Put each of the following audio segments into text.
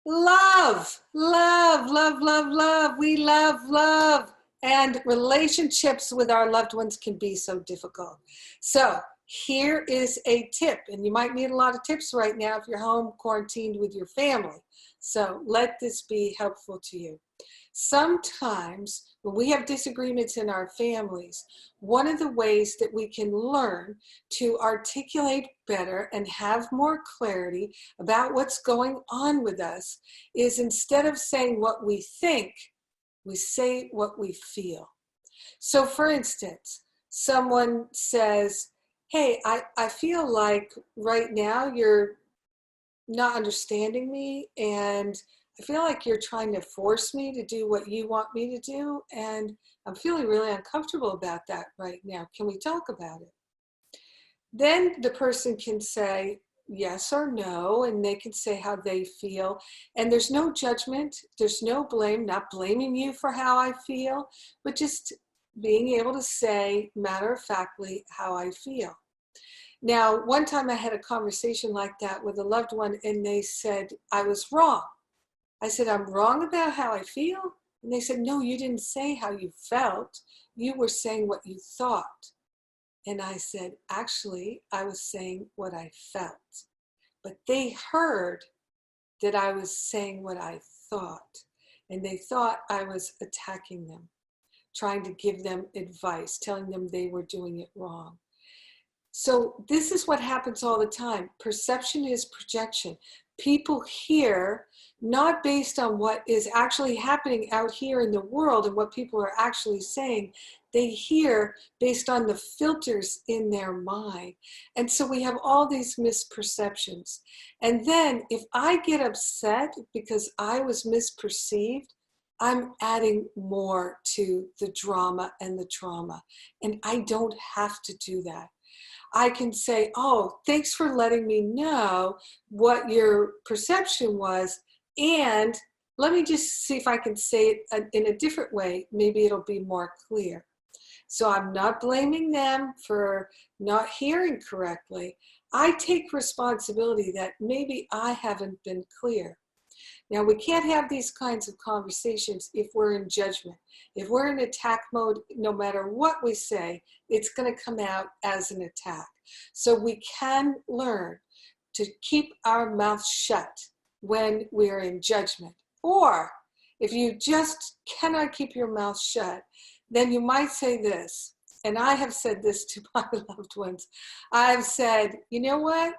Love, love, love, love, love. We love love. And relationships with our loved ones can be so difficult. So here is a tip, and you might need a lot of tips right now if you're home quarantined with your family. So let this be helpful to you. Sometimes when we have disagreements in our families, one of the ways that we can learn to articulate better and have more clarity about what's going on with us is, instead of saying what we think, we say what we feel. So for instance, someone says, hey, I feel like right now you're not understanding me, and I feel like you're trying to force me to do what you want me to do, and I'm feeling really uncomfortable about that right now. Can we talk about it? Then the person can say yes or no, and they can say how they feel. And there's no judgment, there's no blame, not blaming you for how I feel, but just being able to say matter-of-factly how I feel. Now, one time I had a conversation like that with a loved one, and they said I was wrong. I said, I'm wrong about how I feel? And they said, no, you didn't say how you felt. You were saying what you thought. And I said, actually, I was saying what I felt. But they heard that I was saying what I thought. And they thought I was attacking them, trying to give them advice, telling them they were doing it wrong. So this is what happens all the time. Perception is projection. People hear not based on what is actually happening out here in the world and what people are actually saying. They hear based on the filters in their mind. And so we have all these misperceptions. And then if I get upset because I was misperceived, I'm adding more to the drama and the trauma. And I don't have to do that. I can say, oh, thanks for letting me know what your perception was, and let me just see if I can say it in a different way. Maybe it'll be more clear. So I'm not blaming them for not hearing correctly. I take responsibility that maybe I haven't been clear. Now, we can't have these kinds of conversations if we're in judgment. If we're in attack mode, no matter what we say, it's going to come out as an attack. So we can learn to keep our mouth shut when we're in judgment. Or if you just cannot keep your mouth shut, then you might say this. And I have said this to my loved ones. I've said, you know what?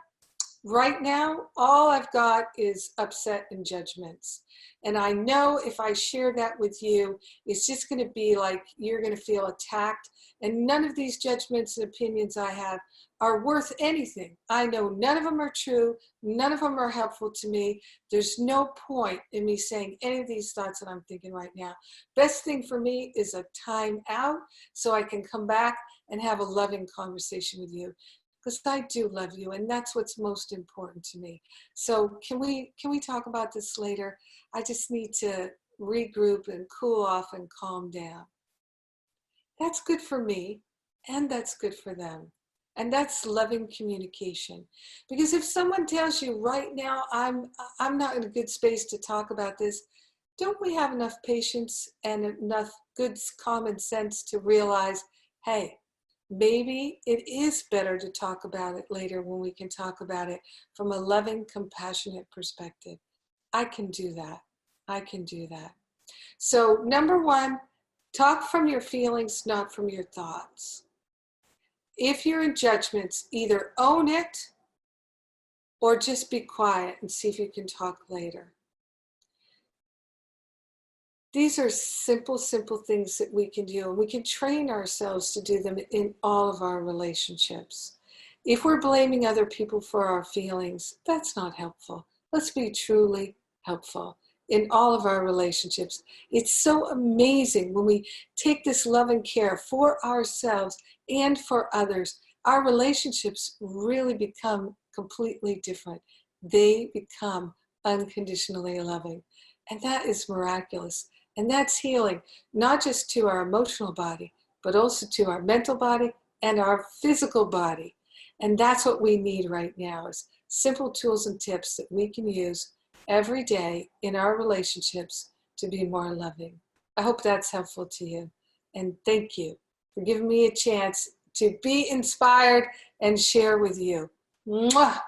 Right now, all I've got is upset and judgments. And I know if I share that with you, it's just going to be like you're going to feel attacked. And none of these judgments and opinions I have are worth anything. I know none of them are true. None of them are helpful to me. There's no point in me saying any of these thoughts that I'm thinking right now. Best thing for me is a time out so I can come back and have a loving conversation with you. Because I do love you, and that's what's most important to me. So can we talk about this later? I just need to regroup and cool off and calm down. That's good for me, and that's good for them. And that's loving communication. Because if someone tells you right now, I'm not in a good space to talk about this, don't we have enough patience and enough good common sense to realize, hey, maybe it is better to talk about it later when we can talk about it from a loving, compassionate perspective. I can do that. I can do that. So number one, talk from your feelings, not from your thoughts. If you're in judgments, either own it or just be quiet and see if you can talk later. These are simple, simple things that we can do, and we can train ourselves to do them in all of our relationships. If we're blaming other people for our feelings, that's not helpful. Let's be truly helpful in all of our relationships. It's so amazing when we take this love and care for ourselves and for others. Our relationships really become completely different. They become unconditionally loving, and that is miraculous. And that's healing, not just to our emotional body, but also to our mental body and our physical body. And that's what we need right now, is simple tools and tips that we can use every day in our relationships to be more loving. I hope that's helpful to you. And thank you for giving me a chance to be inspired and share with you. Mwah!